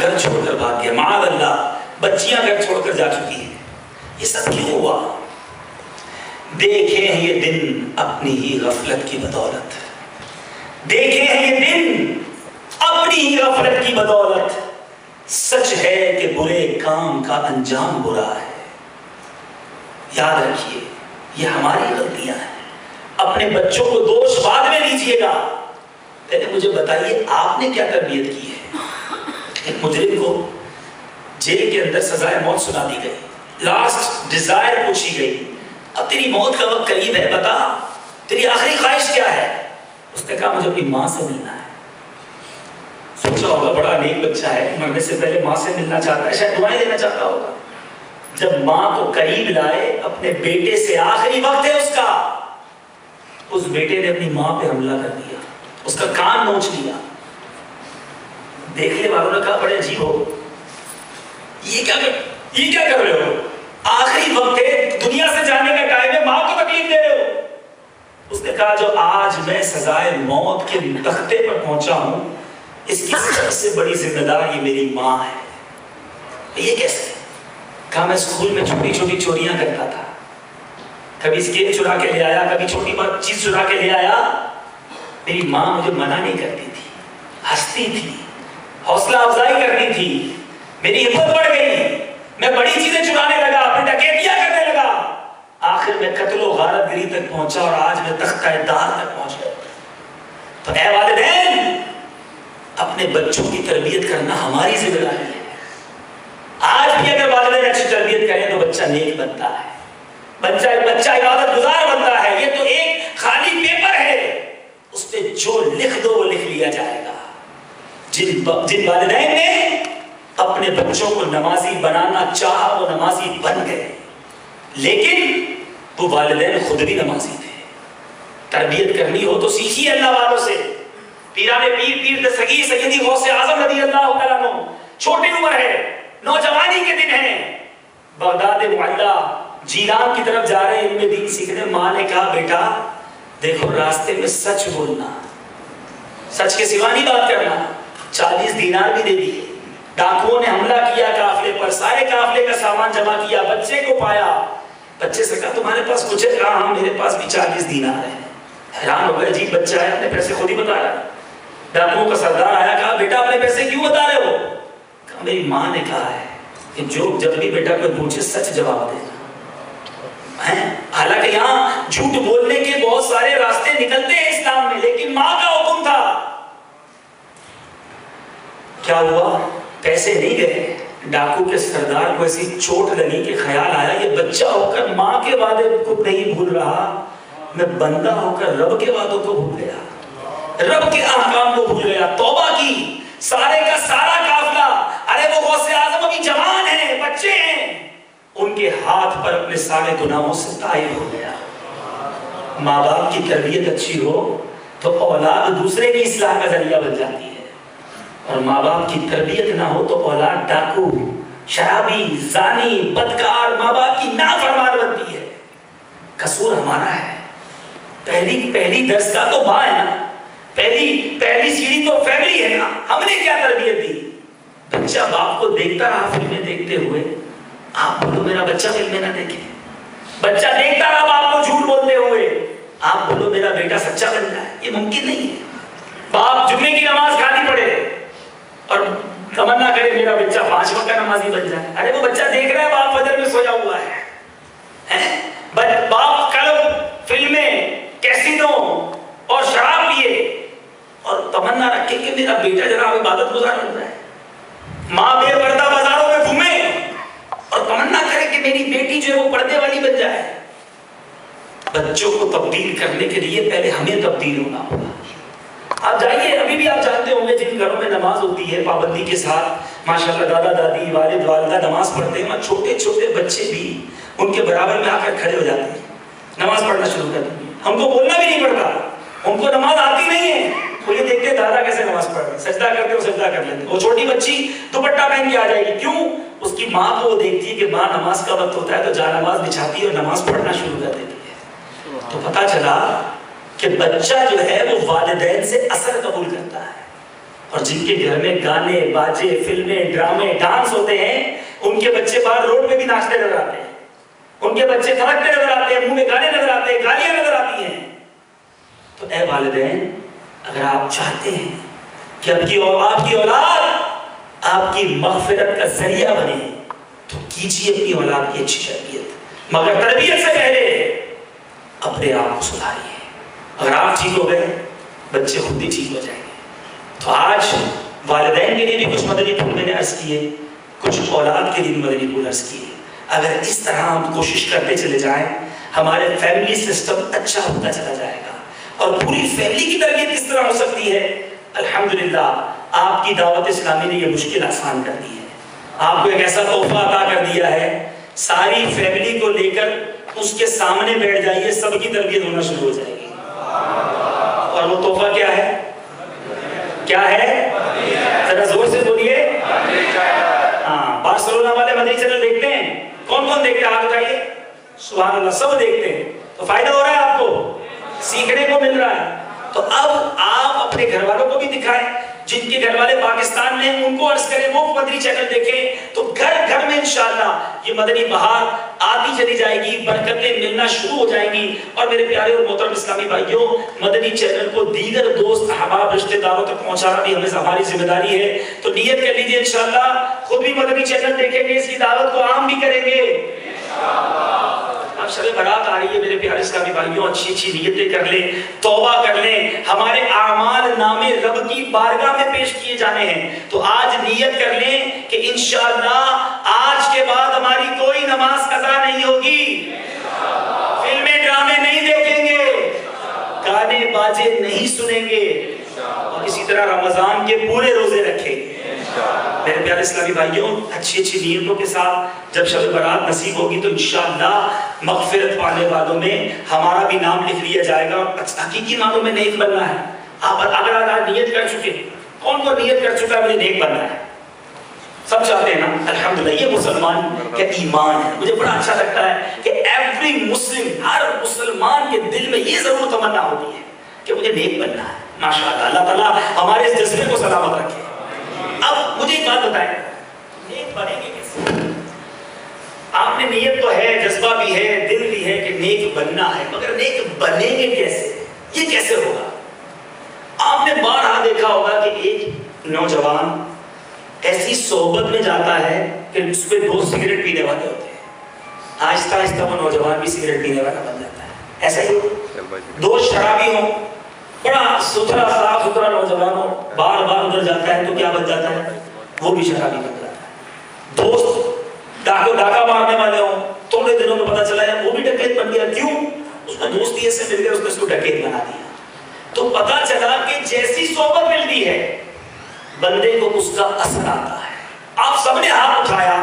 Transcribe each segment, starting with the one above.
گھر چھوڑ کر بھاگ گیا، معاذ اللہ بچیاں گھر چھوڑ کر جا چکی ہیں. یہ سب کیوں ہوا؟ دیکھے ہیں یہ دن اپنی ہی غفلت کی بدولت، دیکھے ہیں یہ دن اپنی ہی غفلت کی بدولت. سچ ہے کہ برے کام کا انجام برا ہے. یاد رکھیے یہ ہماری غلطیاں ہیں. اپنے بچوں کو دوش بعد میں لیجیے گا، پہلے مجھے بتائیے آپ نے کیا تربیت کی ہے. ایک مجرم کو جیل کے اندر سزائے موت سنا دی گئی، لاسٹ ڈیزائر پوچھی گئی، اب تیری موت کا وقت قریب ہے، بتا تیری آخری خواہش کیا ہے؟ اس نے کہا مجھے اپنی ماں سے ملنا ہے. سوچا ہوگا بڑا نیک بچہ ہے، مرنے سے پہلے ماں سے ملنا چاہتا ہے، شاید دعائیں دینا چاہتا ہوگا. جب ماں کو قریب لائے اپنے بیٹے سے، آخری وقت ہے اس کا، اس بیٹے نے اپنی ماں پہ حملہ کر دیا، اس کا کان نوچ لیا. دیکھنے والوں نے کہا بڑے عجیب ہو، یہ کیا کر رہے ہو؟ آخری وقت ہے، دنیا سے جانے کا ٹائم ہے، ماں کو تکلیف دے رہے ہو. اس نے کہا جو آج میں سزائے موت کے تختے پر پہنچا ہوں، اس کی سب سے بڑی ذمہ دار یہ میری ماں ہے. یہ کیسے؟ کہا میں اسکول میں چھوٹی چھوٹی چوریاں کرتا تھا، کبھی اسکیل چرا کے لے آیا، کبھی چھوٹی چیز چرا کے لے آیا. میری ماں مجھے منع نہیں کرتی تھی، ہنستی تھی، حوصلہ افزائی کرتی تھی. میری ہمت بڑھ گئی، میں بڑی چیزیں چرانے لگا، پھر ڈکیتیاں کرنے لگا، آخر میں قتل و غارت گری تک پہنچا اور آج میں تختہ دار تک پہنچ گیا. تو اے والدین، اپنے بچوں کی تربیت کرنا ہماری ذمہ داری ہے. آج بھی اگر والدین اچھی تربیت کریں تو بچہ نیک بنتا ہے، بچہ عبادت گزار بنتا ہے. یہ تو ایک خالی پیپر ہے، اس پہ جو لکھ دو وہ لکھ لیا جائے گا. جن والدین نے اپنے بچوں کو نمازی بنانا چاہا وہ نمازی بن گئے، لیکن وہ والدین خود بھی نمازی تھے. تربیت کرنی ہو تو سیکھیے اللہ والوں سے. پیران پیر پیر دستگیر سیدی غوث اعظم رضی اللہ تعالیٰ عنہ، چھوٹی عمر ہے، نوجوانی کے دن ہیں، بغداد معلیٰ جیلان کی طرف جا رہے ہیں علم دین سیکھنے. ماں نے کہا بیٹا دیکھو راستے میں سچ بولنا، سچ کے سوا نہیں بات کرنا. 40 دینار بھی دے دیے. ڈاکوؤں نے حملہ کیا قافلے پر، سارے قافلے کا سامان جمع کیا، بچے کو پایا. بچے سے کہا تمہارے پاس کچھ ہے؟ کہا ہاں میرے پاس بھی 40 دینار ہے. حیران ہو گئے، عجیب بچہ ہے، اپنے پیسے خود ہی بتا رہا ہے. ڈاکوؤں کا سردار آیا، کہا بیٹا اپنے پیسے کیوں بتا رہے ہو؟ کہا میری ماں نے کہا ہے کہ جب بھی بیٹا کوئی پوچھے سچ جواب دینا. حالانکہ یہاں جھوٹ بولنے کے بہت سارے راستے نکلتے ہیں اسلام میں، لیکن ماں کا حکم تھا. کیا ہوا؟ پیسے نہیں گئے. ڈاکو کے سردار کو ایسی چوٹ لگی کہ خیال آیا یہ بچہ ہو کر ماں کے وعدے کو نہیں بھول رہا، میں بندہ ہو کر رب کے وعدوں کو بھول گیا، رب کے احکام کو بھول گیا. توبہ کی. سارے کا سارا قافلہ، ارے وہ غوث اعظم ابھی جوان ہیں، بچے ہیں، ان کے ہاتھ پر اپنے سارے گناہوں سے تائب ہو گیا. ماں باپ کی تربیت اچھی ہو تو اولاد دوسرے کی اصلاح کا ذریعہ بن جاتی ہے، اور ماں باپ کی تربیت نہ ہو تو اولاد ڈاکو، شرابی، زانی، بدکار، ماں باپ کی نافرمان بنتی ہے. قصور ہمارا ہے. پہلی درس کا تو ماں ہے نا، پہلی سیڑھی تو فیملی ہے نا. ہم نے کیا تربیت دی؟ بچہ باپ کو دیکھتا رہا فلمیں دیکھتے ہوئے، آپ بولو میرا بچہ فلمیں نہ دیکھے. بچہ دیکھتا رہا باپ کو جھوٹ بولتے ہوئے، آپ بولو میرا بیٹا سچا بن جائے. یہ ممکن نہیں ہے. باپ جمعے کی نماز کھانی پڑے اور تمنا کرے میرا بچہ 5 وقت کا نمازی بن جائے. ارے وہ بچہ دیکھ رہا ہے باپ فجر میں سویا ہوا ہے. باپ کلب، فلمیں، کیسینو اور شراب پیے اور تمنا رکھے کہ میرا بیٹا جناب عبادت گزار بن جائے. ماں بے پردہ بازاروں میں گھومے اور تمنا کرے کہ میری بیٹی جو ہے وہ پردے والی بن جائے. بچوں کو تبدیل کرنے کے لیے پہلے ہمیں تبدیل ہونا ہوگا. آپ جائیے، ابھی بھی آپ جانتے ہوں گے جن گھروں میں نماز ہوتی ہے پابندی کے ساتھ، ماشاءاللہ دادا دادی والد والدہ نماز پڑھتے ہیں، چھوٹے چھوٹے بچے بھی ان کے برابر میں آ کر کھڑے ہو جاتے ہیں، نماز پڑھنا شروع کر دیں. ہم کو بولنا بھی نہیں پڑتا، ان کو نماز آتی نہیں ہے، وہ یہ دیکھتے دادا کیسے نماز پڑھ رہے، سجدہ کرتے وہ سجدہ کر لیتے. وہ چھوٹی بچی دوپٹہ پہن کے آ جائے گی، کیوں؟ اس کی ماں کو وہ دیکھتی ہے کہ ماں نماز کا وقت ہوتا ہے تو جا نماز بچھاتی ہے اور نماز پڑھنا شروع کر دیتی ہے. تو پتہ چلا کہ بچہ جو ہے وہ والدین سے اثر قبول کرتا ہے، اور جن کے گھر میں گانے باجے فلمیں ڈرامے ڈانس ہوتے ہیں ان کے بچے باہر روڈ میں بھی ناچتے نظر آتے ہیں, ان کے بچے تھرکتے نظر آتے ہیں, منہ میں گانے نظر آتے ہیں, گالیاں نظر آتی ہیں. تو اے والدین, اگر آپ چاہتے ہیں کہ آپ کی اولاد آپ کی مغفرت کا ذریعہ بنے تو کیجیے اپنی اولاد کی اچھی تربیت, مگر تربیت سے پہلے اپنے آپ کو سدھاریے. اگر آپ ٹھیک ہو گئے بچے خود ہی ٹھیک ہو جائیں گے. تو آج والدین کے لیے بھی کچھ مدنی پھول میں نے عرض کیے, کچھ اولاد کے لیے بھی مدنی پھول عرض کیے. اگر اس طرح ہم کوشش کرتے چلے جائیں ہمارے فیملی سسٹم اچھا ہوتا چلا جائے گا. اور پوری فیملی کی تربیت کس طرح ہو سکتی ہے؟ الحمدللہ آپ کی دعوت اسلامی نے یہ مشکل آسان کر دی ہے. آپ کو ایک ایسا تحفہ عطا کر دیا ہے, ساری فیملی کو لے کر اس کے سامنے بیٹھ جائیے, سب کی تربیت ہونا شروع ہو جائے گی. اور وہ تحفہ کیا ہے؟ کیا ہے؟ ذرا زور سے بولیے. ہاں, بارسلونا والے مدنی چینل دیکھتے ہیں؟ کون کون دیکھتے ہیں ہاتھ اٹھائیے. سبحان اللہ, سب دیکھتے ہیں. تو فائدہ ہو رہا ہے آپ کو, سیکھنے کو مل رہا ہے. تو اب آپ اپنے گھر والوں کو بھی دکھائیں, جن کے گھر والے پاکستان میں ہیں ان کو عرض کریں وہ مدنی چینل دیکھیں. تو گھر گھر میں انشاءاللہ یہ مدنی بہار آتی چلی جائے گی, برکتیں ملنا شروع ہو جائیں گی. اور میرے پیارے اور محترم اسلامی بھائیوں, مدنی چینل کو دیگر دوست احباب رشتہ داروں تک پہنچانا بھی ہماری ذمہ داری ہے. تو نیت کر لیجیے انشاءاللہ خود بھی مدنی چینل دیکھیں گے, اس کی دعوت کو عام بھی کریں گے انشاءاللہ. اب شب برات آ رہی ہے میرے پیارے اسلامی بھائیوں, اچھی اچھی نیتیں کر لیں, توبہ کر لیں. ہمارے اعمال نامے رب کی بارگاہ میں پیش کیے جانے ہیں. تو آج نیت کر لیں کہ انشاءاللہ آج کے بعد ہماری کوئی نماز قضا نہیں ہوگی, فلمیں ڈرامے نہیں دیکھیں گے, گانے باجے نہیں سنیں گے, اور اسی طرح رمضان کے پورے روزے رکھیں گے. میرے پیارے اسلامی بھائیوں, اچھی اچھی نیتوں کے ساتھ جب شب برات نصیب ہوگی تو انشاءاللہ مغفرت پانے والوں میں ہمارا بھی نام لکھ لیا جائے گا. حقیقی معنوں میں نیک بننا ہے. آپ اگر آج نیت کر چکے, کون کو نیت کر چکا ہے مجھے نیک بننا ہے؟ سب چاہتے ہیں نا, الحمدللہ. یہ مسلمان کا ایمان ہے. مجھے بڑا اچھا لگتا ہے کہ ایوری مسلم, ہر مسلمان کے دل میں یہ ضرور تمنا ہوتی ہے کہ مجھے نیک بننا ہے. ماشاءاللہ, اللہ تعالیٰ ہمارے اس جذبے کو سلامت رکھے. اب مجھے ایک بات بتائیں, نیک بنیں گے کیسے؟ آپ نے نیت تو ہے, جذبہ بھی ہے, دل بھی ہے کہ نیک بننا ہے, مگر نیک بنیں گے کیسے؟ یہ کیسے ہوگا؟ آپ نے بارہا دیکھا ہوگا کہ ایک نوجوان ایسی صحبت میں جاتا ہے کہ اس پہ دو سگریٹ پینے والے ہوتے ہیں, آہستہ آہستہ وہ نوجوان بھی سگریٹ پینے والا بن جاتا ہے. ایسا ہی دو شرابی ہوں, بڑا ستھرا صاف ستھرا نوجوان ہو, بار بار ادھر جاتا ہے تو کیا بن جاتا ہے؟ وہ بھی شرابی بن جاتا ہے. دوست ڈاکہ مارنے والے ہوں, تھوڑے دنوں میں پتا چلا ہے وہ بھی ڈکیت بن گیا. کیوں؟ اس کو دوستی سے مل گیا, اس نے اس کو ڈکیت بنا دیا. تو پتا چلا کہ جیسی صحبت ملتی ہے بندے کو اس کا اثر آتا ہے. آپ سب نے ہاتھ اٹھایا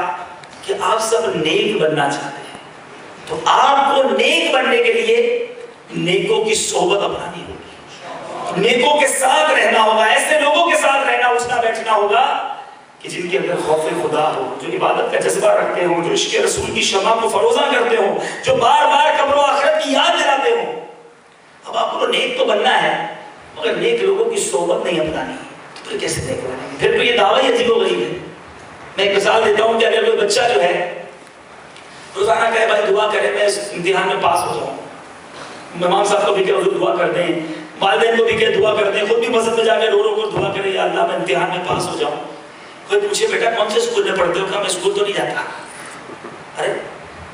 کہ آپ سب نیک بننا چاہتے ہیں, تو آپ کو نیک بننے کے لیے نیکوں کی صحبت اپنانی ہوگی, نیکوں کے ساتھ رہنا ہوگا, ایسے لوگوں کے ساتھ رہنا, اٹھنا بیٹھنا ہوگا کہ جن کے اندر خوف خدا ہو, جو عبادت کا جذبہ رکھتے ہوں, جو عشق رسول کی شمع کو فروزاں کرتے ہوں, جو بار بار قبر و آخرت کی یاد دلاتے ہوں. اب آپ کو نیک تو بننا ہے مگر نیک لوگوں کی صحبت نہیں اپنانی, تو پھر کیسے نیک بنیں گے؟ پھر تو یہ دعویٰ ہی عجیب ہو گئی ہے. میں ایک مثال دیتا ہوں کہ اگر کوئی بچہ جو ہے روزانہ کہے بھائی دعا کرے میں اس امتحان میں پاس ہو جاؤں, امام صاحب کو بھی کہ حضور دعا کر دیں, والدین کو بھی کہ دعا کر دیں, خود بھی مسجد میں جا کے رو رو کر دعا کرے یا اللہ میں امتحان میں پاس ہو جاؤں. کوئی پوچھے بیٹا کون سے اسکول میں پڑھتے ہو؟ کہا میں اسکول تو نہیں جاتا. ارے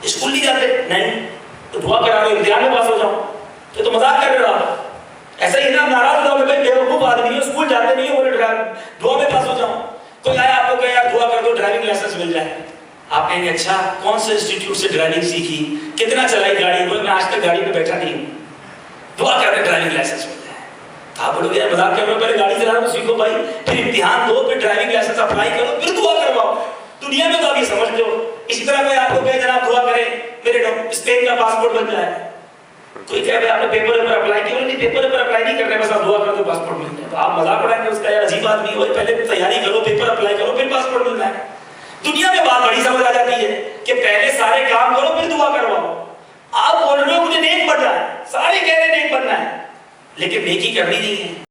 اسکول نہیں جاتے؟ نہیں. تو دعا کرا رہے امتحان میں پاس ہو جاؤں, تو مذاق کر رہا. ایسا ہی نا ناراض ہو بھائی بیوقوف آدمی ہے, اسکول جاتے نہیں ہے, بولے دعا میں پاس ہو جاؤں. کوئی آیا آپ کو کہ یار دعا کر دو ڈرائیونگ لائسنس مل جائے. آپ کہیں گے اچھا کون سے انسٹیٹیوٹ سے ڈرائیونگ سیکھی, کتنا چلائی گاڑی؟ بولے میں آج تک گاڑی پہ بیٹھا نہیں ہوں, دعا کر کے ڈرائیونگ لائسنس مل جائے. آپ بولو گے مذاق کر رہے ہو, پہلے گاڑی چلانا تو سیکھو بھائی, پھر امتحان دو, پھر ڈرائیونگ لائسنس اپلائی کرو, پھر دعا کرواؤ. دنیا میں تو آپ یہ سمجھتے ہو. اسی طرح میں آپ کو کہے جناب دعا کریں میرے اسپین کا پاسپورٹ بن جائے. کوئی کہے بھائی آپ نے پیپر پر اپلائی کیا؟ نہیں, پیپر پر اپلائی نہیں کر رہے, بس آپ دعا کر دو پاسپورٹ مل جائے. تو آپ مذاق اڑائیں گے اس کا, یار عجیب آدمی ہو, پہلے تیاری کرو, پیپر اپلائی کرو, پھر پاسپورٹ مل جائے. دنیا میں بات بڑی سمجھ آ جاتی ہے کہ پہلے سارے کام کرو پھر دعا کرواؤ. آپ بول رہے ہو مجھے نیک بننا ہے, سارے کہہ رہے ہیں نیک بننا ہے, لیکن نیکی کرنی نہیں ہے.